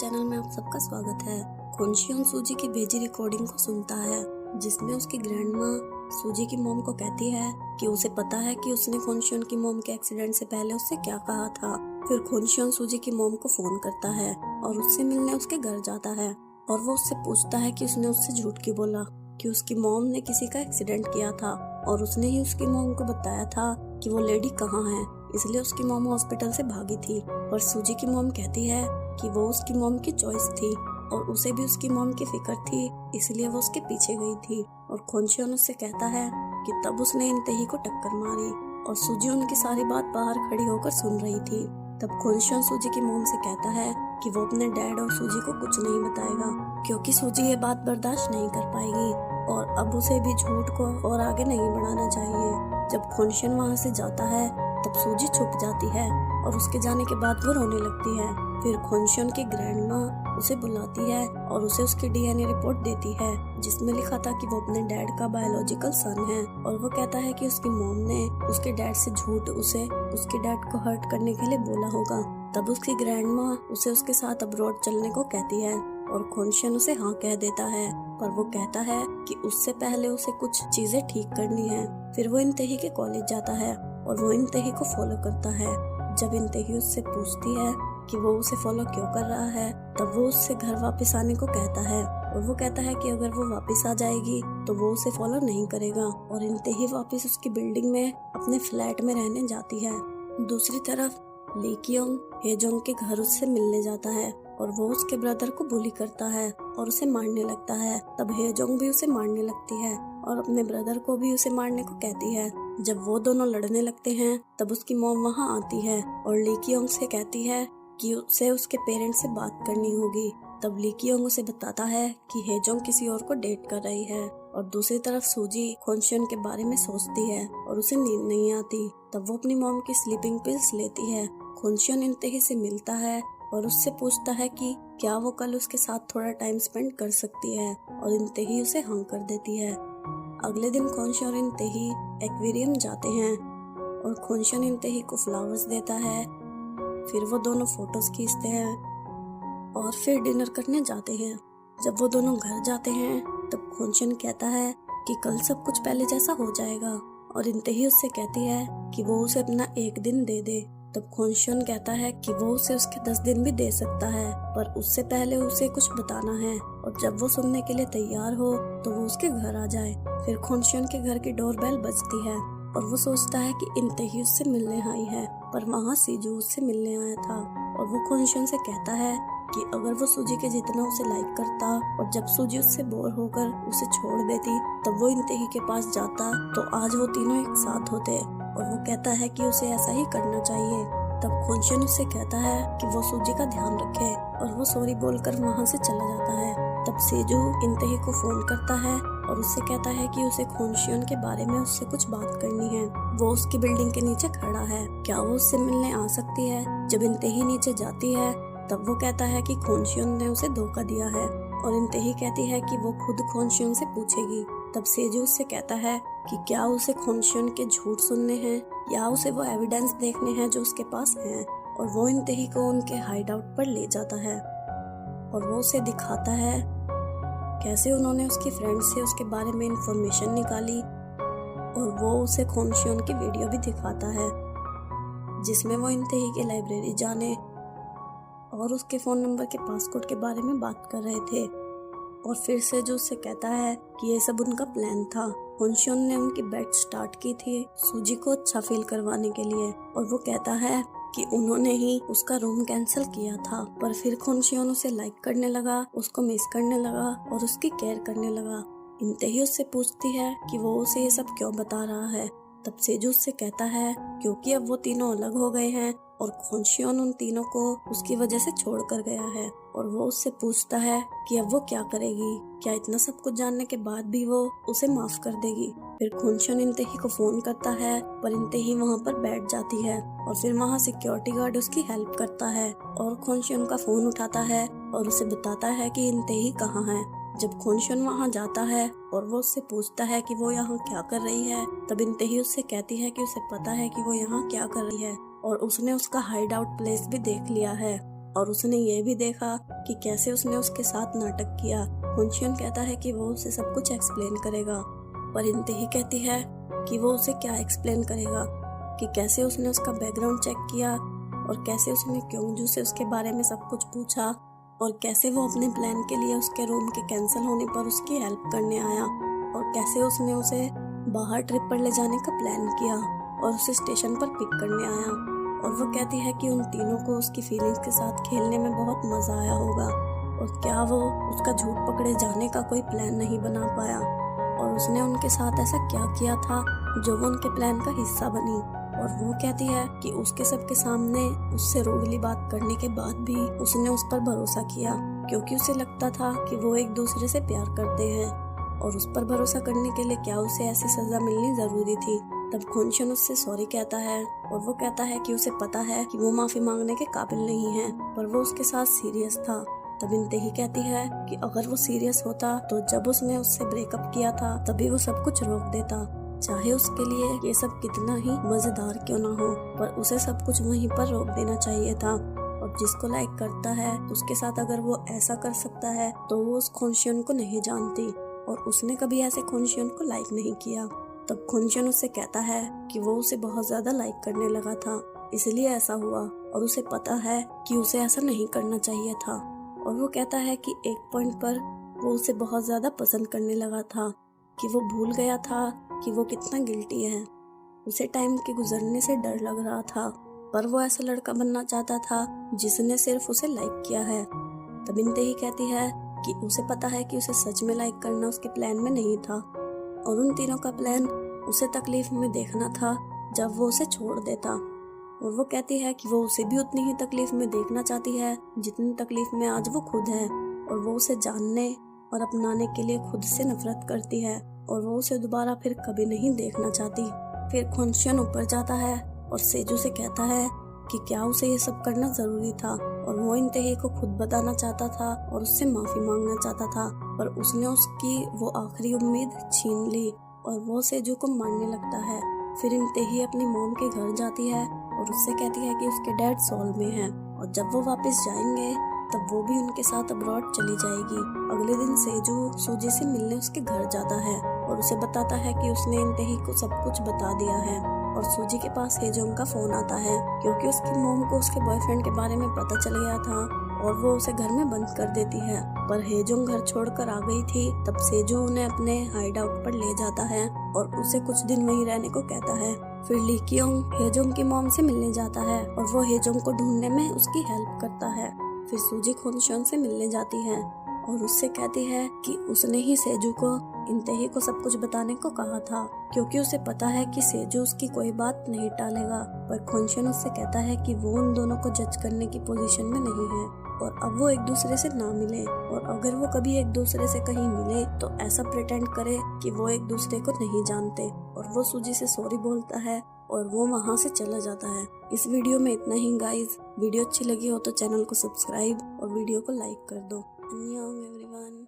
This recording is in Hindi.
चैनल में आप सबका स्वागत है। खोनशियोन सूजी की भेजी रिकॉर्डिंग को सुनता है जिसमें उसकी ग्रैंडमा सूजी की मॉम को कहती है कि उसे पता है कि उसने खोनशियोन की मॉम के एक्सीडेंट से पहले उससे क्या कहा था। फिर खोनशियोन सूजी की मॉम को फोन करता है और उससे मिलने उसके घर जाता है और वो उससे पूछता है कि उसने उससे झूठ क्यों बोला कि उसकी मॉम ने किसी का एक्सीडेंट किया था और उसने ही उसकी मॉम को बताया था कि वो लेडी कहाँ है, इसलिए उसकी मॉम हॉस्पिटल से भागी थी। पर सूजी की मॉम कहती है कि वो उसकी मॉम की चॉइस थी और उसे भी उसकी मॉम की फिक्र थी, इसलिए वो उसके पीछे गई थी। और खोनशियोन उससे कहता है कि तब उसने इंतेही को टक्कर मारी और सूजी उनकी सारी बात बाहर खड़ी होकर सुन रही थी। तब खोनशियोन सूजी की मॉम से कहता है कि वो अपने डैड और सूजी को कुछ नहीं बताएगा क्योंकि सूजी ये बात बर्दाश्त नहीं कर पाएगी और अब उसे भी झूठ को और आगे नहीं बढ़ाना चाहिए। जब खोनशियोन वहाँ से जाता है तब सूजी छुप जाती है और उसके जाने के बाद वो रोने लगती है। फिर खोनशियोन की ग्रैंडमा उसे बुलाती है और उसे उसकी डीएनए रिपोर्ट देती है जिसमें लिखा था कि वो अपने डैड का बायोलॉजिकल सन है और वो कहता है कि उसकी मॉम ने उसके डैड से झूठ उसे उसके डैड को हर्ट करने के लिए बोला होगा। तब उसकी ग्रैंडमा उसे उसके साथ अब्रॉड चलने को कहती है और खोनशियोन उसे हाँ कह देता है, पर वो कहता है कि उससे पहले उसे कुछ चीजें ठीक करनी है। फिर वो इंतेही के कॉलेज जाता है और वो इंतेही को फॉलो करता है। जब इंतेही उससे पूछती है कि वो उसे फॉलो क्यों कर रहा है तब वो उससे घर वापस आने को कहता है और वो कहता है कि अगर वो वापस आ जाएगी तो वो उसे फॉलो नहीं करेगा और इंतेही वापस उसकी बिल्डिंग में अपने फ्लैट में रहने जाती है। दूसरी तरफ ली कियोंग हेजोंग के घर उससे मिलने जाता है और वो उसके ब्रदर को बुली करता है और उसे मारने लगता है। तब हेजोंग भी उसे मारने लगती है और अपने ब्रदर को भी उसे मारने को कहती है। जब वो दोनों लड़ने लगते हैं तब उसकी मॉम वहाँ आती है और ली कियोंग से कहती है कि उसे उसके पेरेंट्स से बात करनी होगी। तब ली कियोंग उसे बताता है कि हेजोंग किसी और को डेट कर रही है और दूसरी तरफ सूजी खोनशियोन के बारे में सोचती है और उसे नींद नहीं आती। तब वो अपनी मॉम की स्लीपिंग पिल्स लेती है। खोनशियोन इंतेही से मिलता है और उससे पूछता है कि क्या वो कल उसके साथ थोड़ा टाइम स्पेंड कर सकती है और इंतेही उसे हाँ कर देती है। अगले दिन खोनशियोन और इंतेही एक्वेरियम जाते हैं और खोनशियोन इंतेही को फ्लावर्स देता है। फिर वो दोनों फोटोज खींचते हैं और फिर डिनर करने जाते हैं। जब वो दोनों घर जाते हैं तब खोनशियोन कहता है कि कल सब कुछ पहले जैसा हो जाएगा और इंतेही उससे कहती है कि वो उसे अपना एक दिन दे दे। तब खोनशियोन कहता है कि वो उसे उसके 10 दिन भी दे सकता है पर उससे पहले उसे कुछ बताना है और जब वो सुनने के लिए तैयार हो तो वो उसके घर आ जाए। फिर खोनशियोन के घर की डोरबेल बजती है और वो सोचता है कि इंतेही उससे मिलने आई है पर वहाँ सीजू उससे मिलने आया था और वो खोनशियोन से कहता है कि अगर वो सूजी के जितना उसे लाइक करता और जब सूजी उससे बोर होकर उसे छोड़ देती तब वो इंतेही के पास जाता तो आज वो तीनों एक साथ होते और वो कहता है कि उसे ऐसा ही करना चाहिए। तब खोनशियोन उससे कहता है कि वो सूजी का ध्यान रखे और वो सॉरी बोलकर वहाँ से चला जाता है। तब सेजू इंतेही को फोन करता है और उससे कहता है कि उसे खोनशियोन के बारे में उससे कुछ बात करनी है। वो उसकी बिल्डिंग के नीचे खड़ा है, क्या वो उससे मिलने आ सकती है। जब इंतेही नीचे जाती है तब वो कहता है कि खोनशियोन ने उसे धोखा दिया है और इंतेही कहती है कि वो खुद खोनशियोन से पूछेगी। तब सेजू उससे कहता है कि क्या उसे खोनशियोन के झूठ सुनने हैं या उसे वो एविडेंस देखने हैं जो उसके पास हैं और वो इंतेही को उनके हाइड आउट पर ले जाता है और वो उसे दिखाता है कैसे उन्होंने उसकी फ्रेंड से उसके बारे में इंफॉर्मेशन निकाली और वो उसे खोनशियोन की वीडियो भी दिखाता है जिसमें वो इंतेही के लाइब्रेरी जाने और उसके फोन नंबर के पासकोड के बारे में बात कर रहे थे। और फिर से जो उससे कहता है कि ये सब उनका प्लान था। खोनशियोन ने उनकी बेट स्टार्ट की थी सूजी को अच्छा फील करवाने के लिए और वो कहता है कि उन्होंने ही उसका रूम कैंसिल किया था पर फिर खोनशियोन उसे लाइक करने लगा, उसको मिस करने लगा और उसकी केयर करने लगा। इंतेही उससे पूछती है कि वो उसे ये सब क्यों बता रहा है। तब सेजू उससे कहता है क्योंकि अब वो तीनों अलग हो गए हैं और खोनशियोन उन तीनों को उसकी वजह से छोड़ कर गया है और वो उससे पूछता है कि अब वो क्या करेगी, क्या इतना सब कुछ जानने के बाद भी वो उसे माफ कर देगी। फिर खोनशियोन इंतेही को फोन करता है पर इंतेही वहाँ पर बैठ जाती है और फिर वहाँ सिक्योरिटी गार्ड उसकी हेल्प करता है और खोनशियोन का फोन उठाता है और उसे बताता है कि इंतेही कहाँ है। जब खोनशियोन वहाँ जाता है और वो उससे पूछता है कि वो यहाँ क्या कर रही है तब इंतेही उससे कहती है कि उसे पता है कि वो यहाँ क्या कर रही है और उसने उसका हाइड आउट प्लेस भी देख लिया है और उसने ये भी देखा कि कैसे उसने उसके साथ नाटक किया। खुनशियन कहता है कि वो उसे सब कुछ एक्सप्लेन करेगा, पर इंतही कहती है कि वो उसे क्या एक्सप्लेन करेगा, कि कैसे उसने उसका बैकग्राउंड चेक किया और कैसे उसने क्योंजू से उसके बारे में सब कुछ पूछा और कैसे वो अपने प्लान के लिए उसके रूम के कैंसिल होने पर उसकी हेल्प करने आया और कैसे उसने उसे बाहर ट्रिप पर ले जाने का प्लान किया और उसे स्टेशन पर पिक करने आया। और वो कहती है कि उन तीनों को उसकी फीलिंग्स के साथ खेलने में बहुत मजा आया होगा और क्या वो उसका झूठ पकड़े जाने का कोई प्लान नहीं बना पाया और उसने उनके साथ ऐसा क्या किया था जो वो उनके प्लान का हिस्सा बनी। और वो कहती है कि उसके सबके सामने उससे रूडली बात करने के बाद भी उसने उस पर भरोसा किया, क्योंकि उसे लगता था कि वो एक दूसरे से प्यार करते हैं और उस पर भरोसा करने के लिए क्या उसे ऐसी सजा मिलनी जरूरी थी। तब खुनशियन उससे सॉरी कहता है और वो कहता है कि उसे पता है कि वो माफी मांगने के काबिल नहीं है, पर वो उसके साथ सीरियस था। तब इंतही कहती है कि अगर वो सीरियस होता तो जब उसने उससे ब्रेकअप किया था तभी वो सब कुछ रोक देता, चाहे उसके लिए ये सब कितना ही मजेदार क्यों ना हो, पर उसे सब कुछ वहीं पर रोक देना चाहिए था। और जिसको लाइक करता है उसके साथ अगर वो ऐसा कर सकता है तो वो उस खुनशियन को नहीं जानती और उसने कभी ऐसे खुनशियन को लाइक नहीं किया। तब खुनशियन उससे कहता है कि वो उसे बहुत ज्यादा लाइक करने लगा था, इसलिए ऐसा हुआ और उसे पता है कि उसे ऐसा नहीं करना चाहिए था। और वो कहता है कि एक पॉइंट पर वो उसे बहुत ज्यादा पसंद करने लगा था, कि वो भूल गया था कि वो कितना गिल्टी है। उसे टाइम के गुजरने से डर लग रहा था, पर वो ऐसा लड़का बनना चाहता था जिसने सिर्फ उसे लाइक किया है। तब इंतही कहती है कि उसे पता है कि उसे सच में लाइक करना उसके प्लान में नहीं था और उन तीनों का प्लान उसे तकलीफ में देखना था जब वो उसे छोड़ देता। और वो कहती है कि वो उसे भी उतनी ही तकलीफ में देखना चाहती है जितनी तकलीफ में आज वो खुद है और वो उसे जानने और अपनाने के लिए खुद से नफरत करती है और वो उसे दोबारा फिर कभी नहीं देखना चाहती। फिर खुनशियन ऊपर जाता है और सेजू से कहता है कि क्या उसे ये सब करना जरूरी था और वो इंतही को खुद बताना चाहता था और उससे माफी मांगना चाहता था, पर उसने उसकी वो आखिरी उम्मीद छीन ली और वो सेजू को मारने लगता है। फिर इंतही अपनी मॉम के घर जाती है और उससे कहती है कि उसके डैड सॉल में हैं और जब वो वापस जाएंगे तब वो भी उनके साथ अब्रॉड चली जाएगी। अगले दिन सेजू सूजी से मिलने उसके घर जाता है और उसे बताता है कि उसने इंतही को सब कुछ बता दिया है। और सूजी के पास हेजोंग का फोन आता है क्योंकि उसकी मॉम को उसके बॉयफ्रेंड के बारे में पता चल गया था और वो उसे घर में बंद कर देती है, पर हेजोंग घर छोड़कर आ गई थी। तब सेजू उन्हें अपने हाइड आउट पर ले जाता है और उसे कुछ दिन वहीं रहने को कहता है। फिर ली क्योंग हेजोंग की मॉम से मिलने जाता है और वो हेजोंग को ढूंढने में उसकी हेल्प करता है। फिर सूजी खुनशियन से मिलने जाती है और उससे कहती है कि उसने ही सेजू को इंतही को सब कुछ बताने को कहा था, क्योंकि उसे पता है कि सेजू उसकी कोई बात नहीं टालेगा। पर खुनशियन उससे कहता है कि वो उन दोनों को जज करने की पोजीशन में नहीं है और अब वो एक दूसरे से ना मिले, और अगर वो कभी एक दूसरे से कहीं मिले तो ऐसा प्रिटेंड करे कि वो एक दूसरे को नहीं जानते। और वो सूजी से सॉरी बोलता है और वो वहाँ से चला जाता है। इस वीडियो में इतना ही गाइस। वीडियो अच्छी लगी हो तो चैनल को सब्सक्राइब और वीडियो को लाइक कर दो। अन्यंग एवरीवन।